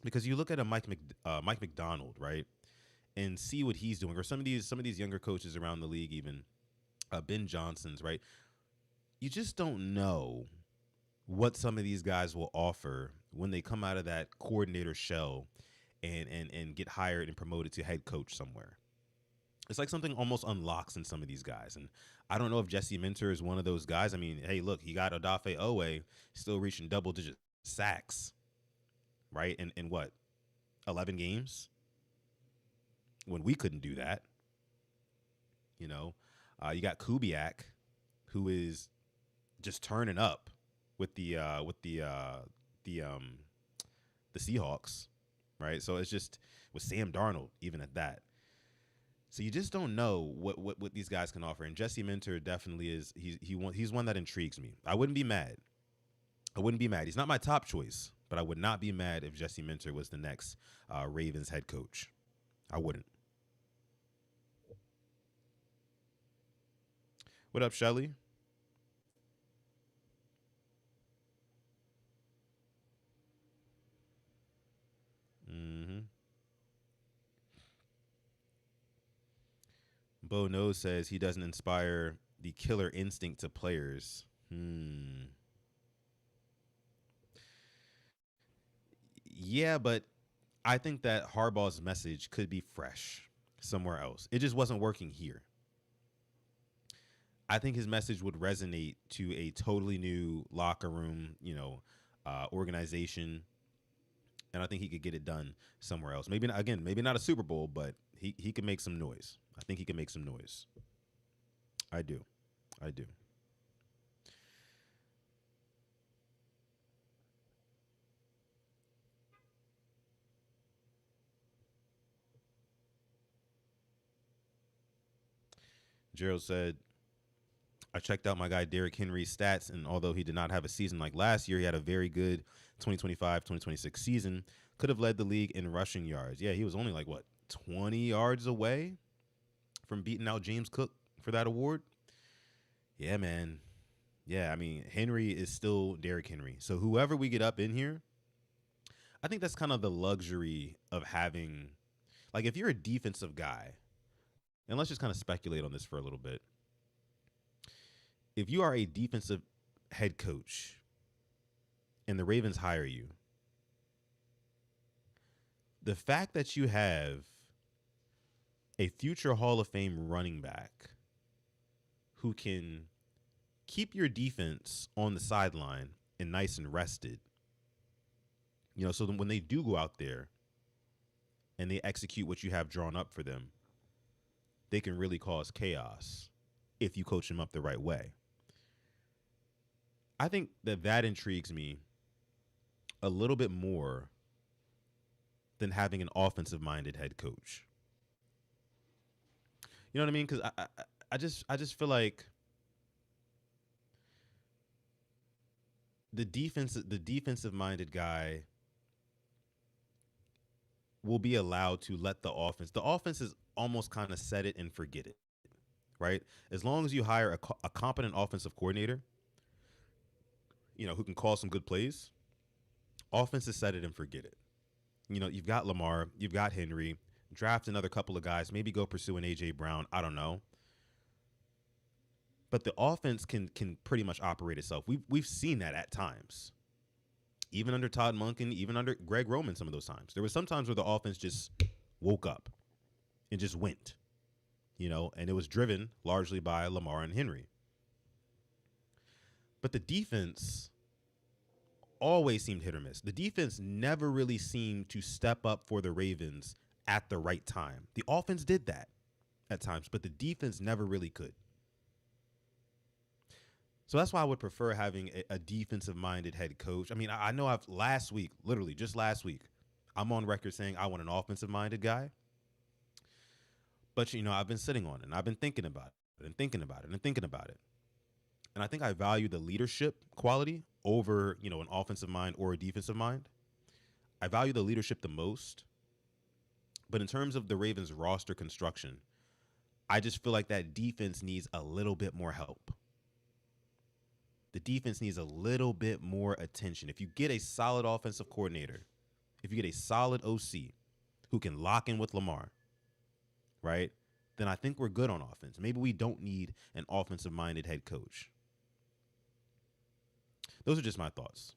Because you look at a Mike McDonald, right, and see what he's doing, or some of these younger coaches around the league, even Ben Johnson's, right. You just don't know what some of these guys will offer when they come out of that coordinator shell and get hired and promoted to head coach somewhere. It's like something almost unlocks in some of these guys. And I don't know if Jesse Minter is one of those guys. I mean, hey, look, he got Odafe Owe still reaching double-digit sacks, right? In what, 11 games? When we couldn't do that. You got Kubiak, who is just turning up with the Seahawks, right? So it's just with Sam Darnold, even at that. So you just don't know what these guys can offer. And Jesse Minter definitely is. He's one that intrigues me. I wouldn't be mad. He's not my top choice, but I would not be mad if Jesse Minter was the next Ravens head coach. I wouldn't. What up, Shelly? Bo Knows says he doesn't inspire the killer instinct to players. Yeah, but I think that Harbaugh's message could be fresh somewhere else. It just wasn't working here. I think his message would resonate to a totally new locker room, organization, And I think he could get it done somewhere else. Maybe not, again, maybe not a Super Bowl, but he can make some noise. I think he can make some noise. I do. I do. Gerald said, I checked out my guy Derrick Henry's stats, and although he did not have a season like last year, he had a very good 2025 2026 season. Could have led the league in rushing yards. Yeah, he was only like, what, 20 yards away from beating out James Cook for that award? Yeah, man. Yeah, I mean, Henry is still Derrick Henry. So whoever we get up in here, I think that's kind of the luxury of having, like, if you're a defensive guy, and let's just kind of speculate on this for a little bit. If you are a defensive head coach and the Ravens hire you, the fact that you have a future Hall of Fame running back who can keep your defense on the sideline and nice and rested, so then when they do go out there and they execute what you have drawn up for them, they can really cause chaos if you coach them up the right way. I think that intrigues me a little bit more than having an offensive-minded head coach. You know what I mean? Because I just feel like the defensive-minded guy will be allowed to let the offense is almost kind of set it and forget it, right? As long as you hire a competent offensive coordinator, who can call some good plays, offenses set it and forget it. You've got Lamar, you've got Henry, draft another couple of guys, maybe go pursue an A.J. Brown, I don't know. But the offense can pretty much operate itself. We've seen that at times. Even under Todd Monken, even under Greg Roman some of those times. There were some times where the offense just woke up and just went, and it was driven largely by Lamar and Henry. But the defense always seemed hit or miss. The defense never really seemed to step up for the Ravens at the right time. The offense did that at times, but the defense never really could. So that's why I would prefer having a defensive-minded head coach. I mean, I know literally just last week, I'm on record saying I want an offensive-minded guy. But, I've been sitting on it, and I've been thinking about it and thinking about it and thinking about it. And I think I value the leadership quality over, an offensive mind or a defensive mind. I value the leadership the most. But in terms of the Ravens roster construction, I just feel like that defense needs a little bit more help. The defense needs a little bit more attention. If you get a solid offensive coordinator, if you get a solid OC who can lock in with Lamar, right, then I think we're good on offense. Maybe we don't need an offensive-minded head coach. Those are just my thoughts.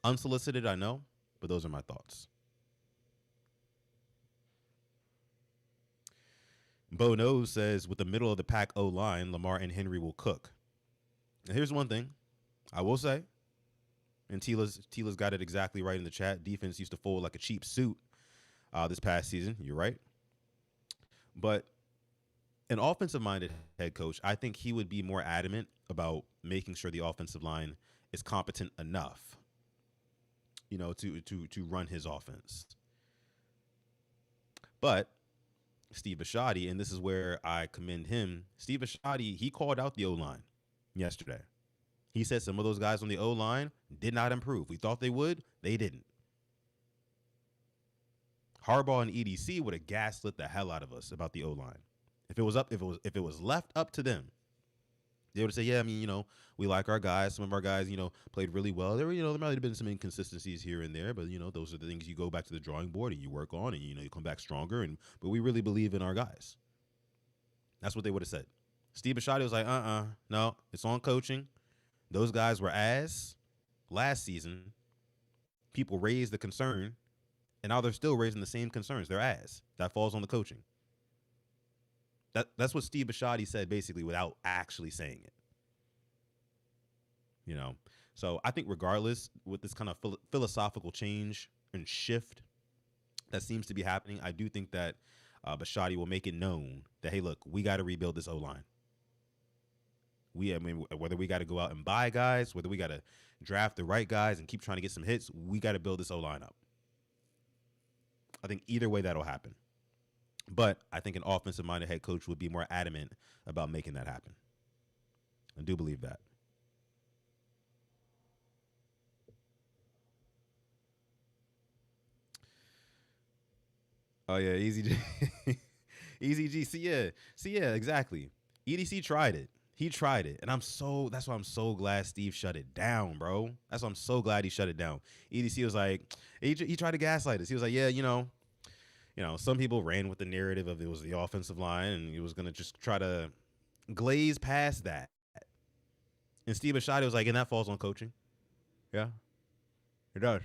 Unsolicited, I know, but those are my thoughts. Bo Knows says, with the middle of the pack O-line, Lamar and Henry will cook. Now, here's one thing I will say, and Tila's got it exactly right in the chat. Defense used to fold like a cheap suit this past season. You're right. But an offensive-minded head coach, I think he would be more adamant about making sure the offensive line is competent enough, to run his offense. But Steve Bisciotti, and this is where I commend him, Steve Bisciotti, he called out the O-line yesterday. He said some of those guys on the O-line did not improve. We thought they would. They didn't. Harbaugh and EDC would have gaslit the hell out of us about the O-line. If it was left up to them, they would say, yeah, I mean, we like our guys. Some of our guys, played really well. There might have been some inconsistencies here and there, but those are the things you go back to the drawing board and you work on, and you come back stronger. But we really believe in our guys. That's what they would have said. Steve Bisciotti was like, no, it's on coaching. Those guys were ass last season. People raised the concern, and now they're still raising the same concerns. They're ass. That falls on the coaching. That's what Steve Bisciotti said, basically, without actually saying it. So I think regardless, with this kind of philosophical change and shift that seems to be happening, I do think that Bashotti will make it known that, hey, look, we got to rebuild this O line. I mean, whether we got to go out and buy guys, whether we got to draft the right guys and keep trying to get some hits, we got to build this O line up. I think either way that'll happen. But I think an offensive minded head coach would be more adamant about making that happen. I do believe that. Oh yeah, Easy G. Easy G. See, yeah, exactly. EDC tried it. He tried it, and that's why I'm so glad Steve shut it down, bro. That's why I'm so glad he shut it down. EDC was like, he tried to gaslight us. He was like, yeah, some people ran with the narrative of it was the offensive line, and he was gonna just try to glaze past that. And Steve Bisciotti was like, and that falls on coaching. Yeah, it does.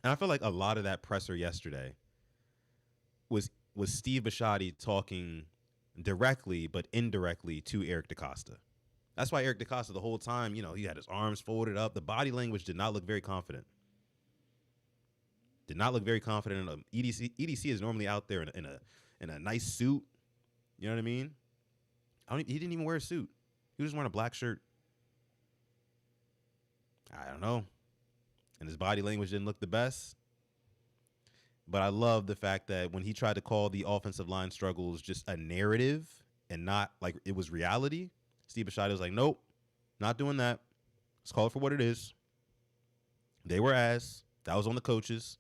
And I feel like a lot of that presser yesterday was Steve Bisciotti talking directly but indirectly to Eric DeCosta. That's why Eric DeCosta the whole time, he had his arms folded up. The body language did not look very confident. Did not look very confident. EDC is normally out there in a nice suit. You know what I mean? He didn't even wear a suit. He was just wearing a black shirt. I don't know. And his body language didn't look the best. But I love the fact that when he tried to call the offensive line struggles just a narrative and not like it was reality, Steve Bisciotti was like, nope, not doing that. Let's call it for what it is. They were ass. That was on the coaches.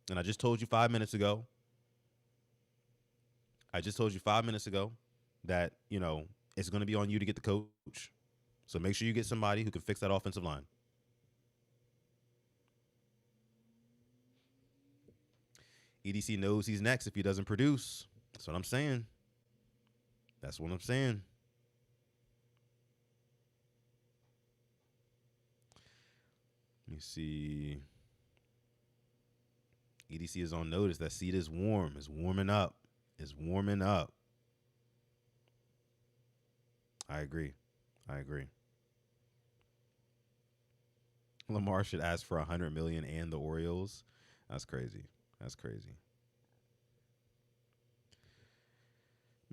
And I just told you 5 minutes ago. That, it's going to be on you to get the coach. So make sure you get somebody who can fix that offensive line. EDC knows he's next if he doesn't produce. That's what I'm saying. Let me see. EDC is on notice. That seat is warm. It's warming up. I agree. Lamar should ask for $100 million and the Orioles. That's crazy.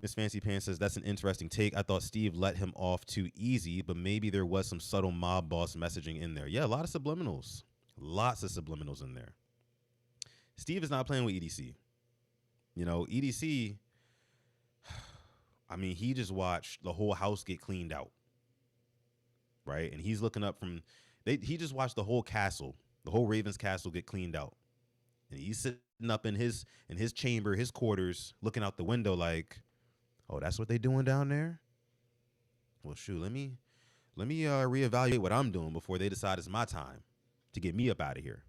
Miss Fancy Pants says, that's an interesting take. I thought Steve let him off too easy, but maybe there was some subtle mob boss messaging in there. Yeah, a lot of subliminals. Lots of subliminals in there. Steve is not playing with EDC. EDC, I mean, he just watched the whole house get cleaned out. Right? And he's looking up he just watched the whole Ravens castle get cleaned out. And he's sitting up in his chamber, his quarters, looking out the window like, oh, that's what they doing down there? Well, shoot, let me reevaluate what I'm doing before they decide it's my time to get me up out of here.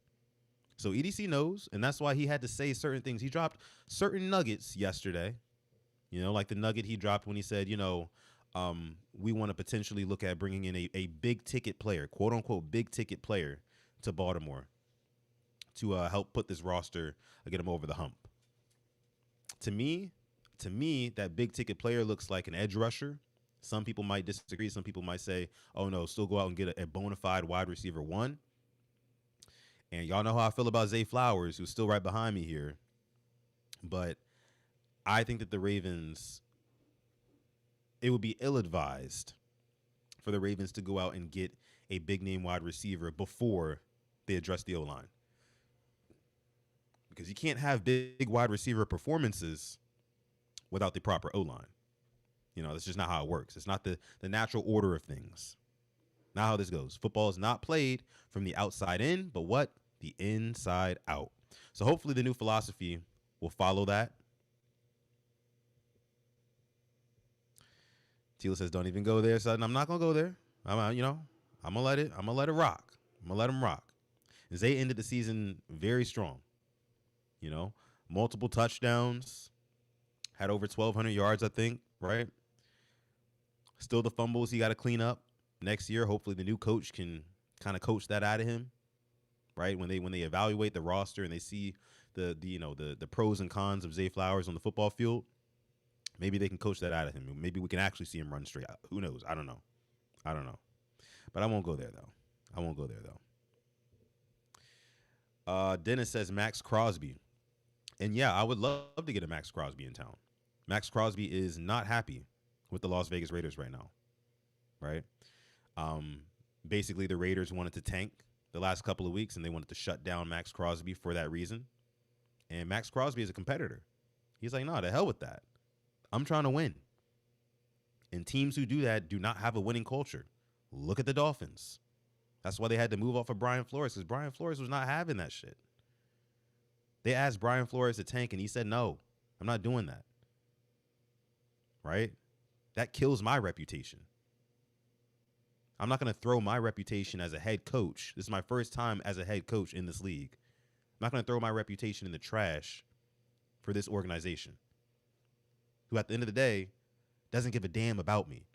So EDC knows, and that's why he had to say certain things. He dropped certain nuggets yesterday, like the nugget he dropped when he said, we want to potentially look at bringing in a big ticket player, quote unquote, big ticket player to Baltimore to help put this roster, get them over the hump. To me, that big ticket player looks like an edge rusher. Some people might disagree. Some people might say, oh, no, still go out and get a bona fide wide receiver one. And y'all know how I feel about Zay Flowers, who's still right behind me here. But I think that the Ravens, it would be ill-advised for the Ravens to go out and get a big-name wide receiver before they address the O-line. Because you can't have big wide receiver performances without the proper O-line. That's just not how it works. It's not the natural order of things. Not how this goes. Football is not played from the outside in, but what? The inside out. So hopefully the new philosophy will follow that. Tila says, don't even go there, son. I'm not going to go there. I'm going to let it rock. I'm going to let him rock. Zay ended the season very strong. Multiple touchdowns, had over 1,200 yards, I think, right? Still the fumbles he got to clean up next year. Hopefully the new coach can kind of coach that out of him, right? When they evaluate the roster and they see the pros and cons of Zay Flowers on the football field, maybe they can coach that out of him. Maybe we can actually see him run straight out. Who knows? I don't know. But I won't go there though. I won't go there though. Dennis says Max Crosby. And yeah, I would love to get a Max Crosby in town. Max Crosby is not happy with the Las Vegas Raiders right now, right? Um, Basically, the Raiders wanted to tank the last couple of weeks, and they wanted to shut down Max Crosby for that reason. And Max Crosby is a competitor. He's like, no, to hell with that. I'm trying to win. And teams who do that do not have a winning culture. Look at the Dolphins. That's why they had to move off of Brian Flores, because Brian Flores was not having that shit. They asked Brian Flores to tank, and he said, no, I'm not doing that. Right? That kills my reputation. I'm not going to throw my reputation as a head coach. This is my first time as a head coach in this league. I'm not going to throw my reputation in the trash for this organization, who at the end of the day doesn't give a damn about me.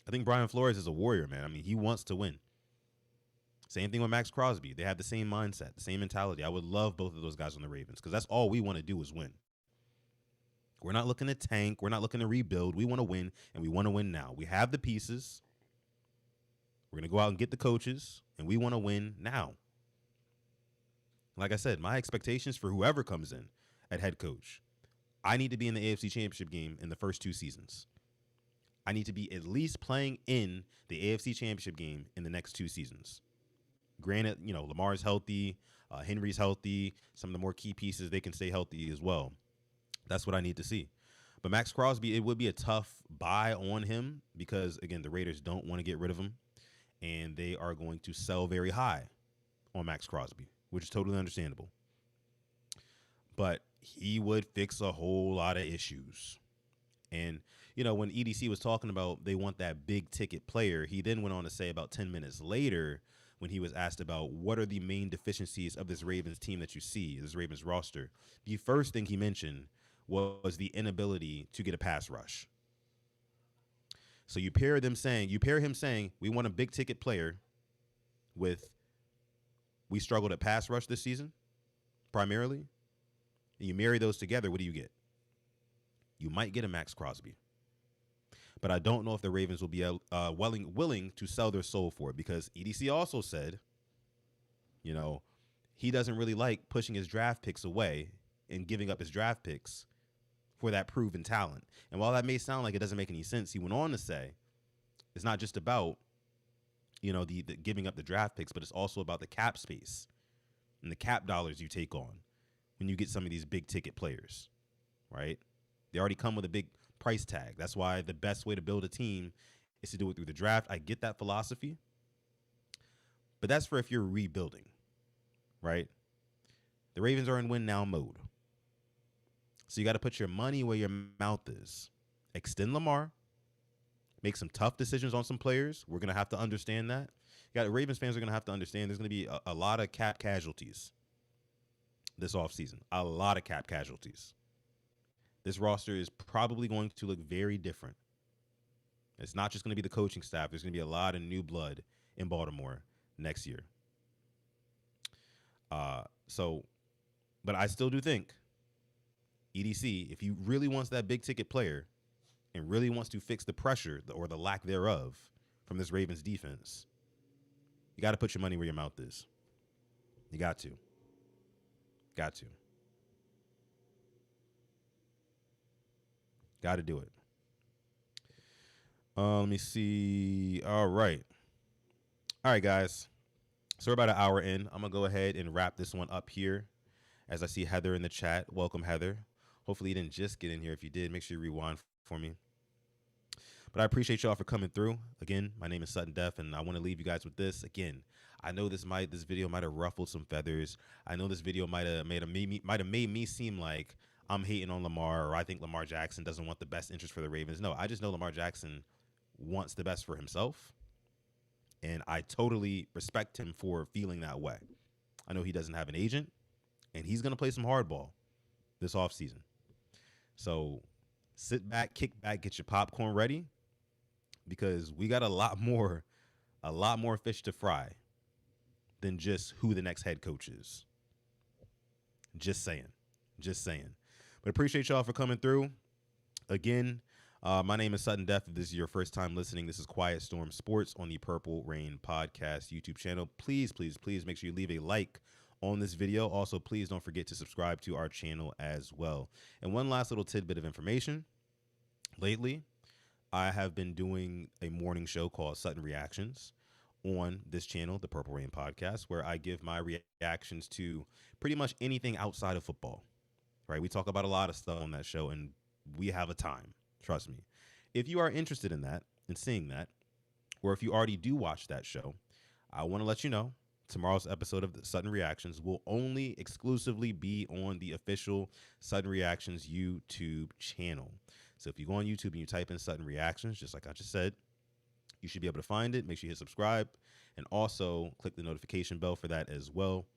I think Brian Flores is a warrior, man. I mean, he wants to win. Same thing with Max Crosby. They have the same mindset, the same mentality. I would love both of those guys on the Ravens because that's all we want to do is win. We're not looking to tank. We're not looking to rebuild. We want to win, and we want to win now. We have the pieces. We're going to go out and get the coaches, and we want to win now. Like I said, my expectations for whoever comes in at head coach, I need to be in the AFC Championship game in the first 2 seasons. I need to be at least playing in the AFC Championship game in the next 2 seasons. Granted, Lamar's healthy, Henry's healthy. Some of the more key pieces, they can stay healthy as well. That's what I need to see. But Max Crosby, it would be a tough buy on him because, again, the Raiders don't want to get rid of him, and they are going to sell very high on Max Crosby, which is totally understandable. But he would fix a whole lot of issues. And, when EDC was talking about they want that big ticket player, he then went on to say about 10 minutes later when he was asked about what are the main deficiencies of this Ravens team that you see, this Ravens roster, the first thing he mentioned was the inability to get a pass rush. So you pair him saying, we want a big ticket player with, we struggled at pass rush this season, primarily. And you marry those together, what do you get? You might get a Max Crosby. But I don't know if the Ravens will be willing to sell their soul for it because EDC also said, he doesn't really like pushing his draft picks away and giving up his draft picks for that proven talent. And while that may sound like it doesn't make any sense, he went on to say it's not just about, the giving up the draft picks, but it's also about the cap space and the cap dollars you take on when you get some of these big ticket players, right? They already come with a big price tag. That's why the best way to build a team is to do it through the draft. I get that philosophy, but that's for if you're rebuilding, right? The Ravens are in win now mode. So you got to put your money where your mouth is. Extend Lamar. Make some tough decisions on some players. We're going to have to understand that. Ravens fans are going to have to understand there's going to be a lot of cap casualties this offseason. A lot of cap casualties. This roster is probably going to look very different. It's not just going to be the coaching staff. There's going to be a lot of new blood in Baltimore next year. But I still do think EDC, if he really wants that big ticket player and really wants to fix the pressure or the lack thereof from this Ravens defense, you got to put your money where your mouth is. You got to. Got to. Got to do it. Let me see. All right, guys. So we're about an hour in. I'm going to go ahead and wrap this one up here. As I see Heather in the chat. Welcome, Heather. Hopefully you didn't just get in here. If you did, make sure you rewind for me. But I appreciate y'all for coming through. Again, my name is Sutton Def, and I want to leave you guys with this. Again, I know this video might have ruffled some feathers. I know this video might have made me seem like I'm hating on Lamar, or I think Lamar Jackson doesn't want the best interest for the Ravens. No, I just know Lamar Jackson wants the best for himself, and I totally respect him for feeling that way. I know he doesn't have an agent, and he's going to play some hardball this offseason. So sit back, kick back, get your popcorn ready, because we got a lot more fish to fry than just who the next head coach is. Just saying. But appreciate y'all for coming through. Again, My name is Sutton Def. If this is your first time listening, this is Quiet Storm Sports on the Purple Rain Podcast YouTube channel. Please, please, please make sure you leave a like on this video. Also, please don't forget to subscribe to our channel as well. And one last little tidbit of information. Lately, I have been doing a morning show called Sutton Reactions on this channel, the Purple Rain Podcast, where I give my reactions to pretty much anything outside of football, right? We talk about a lot of stuff on that show, and we have a time, trust me. If you are interested in that and seeing that, or if you already do watch that show, I want to let you know tomorrow's episode of the Sutton Reactions will only exclusively be on the official Sutton Reactions YouTube channel. So if you go on YouTube and you type in Sutton Reactions, just like I just said, you should be able to find it. Make sure you hit subscribe and also click the notification bell for that as well.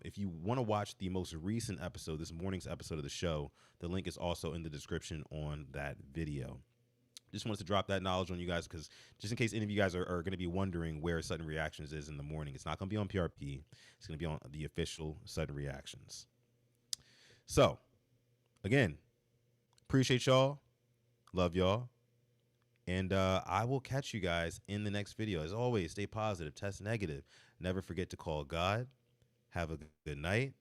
If you want to watch the most recent episode, this morning's episode of the show, the link is also in the description on that video. Just wanted to drop that knowledge on you guys because just in case any of you guys are going to be wondering where Sudden Reactions is in the morning, it's not going to be on PRP. It's going to be on the official Sudden Reactions. So, again, appreciate y'all. Love y'all. And I will catch you guys in the next video. As always, stay positive, test negative. Never forget to call God. Have a good night,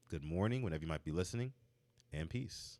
good morning, whenever you might be listening, and peace.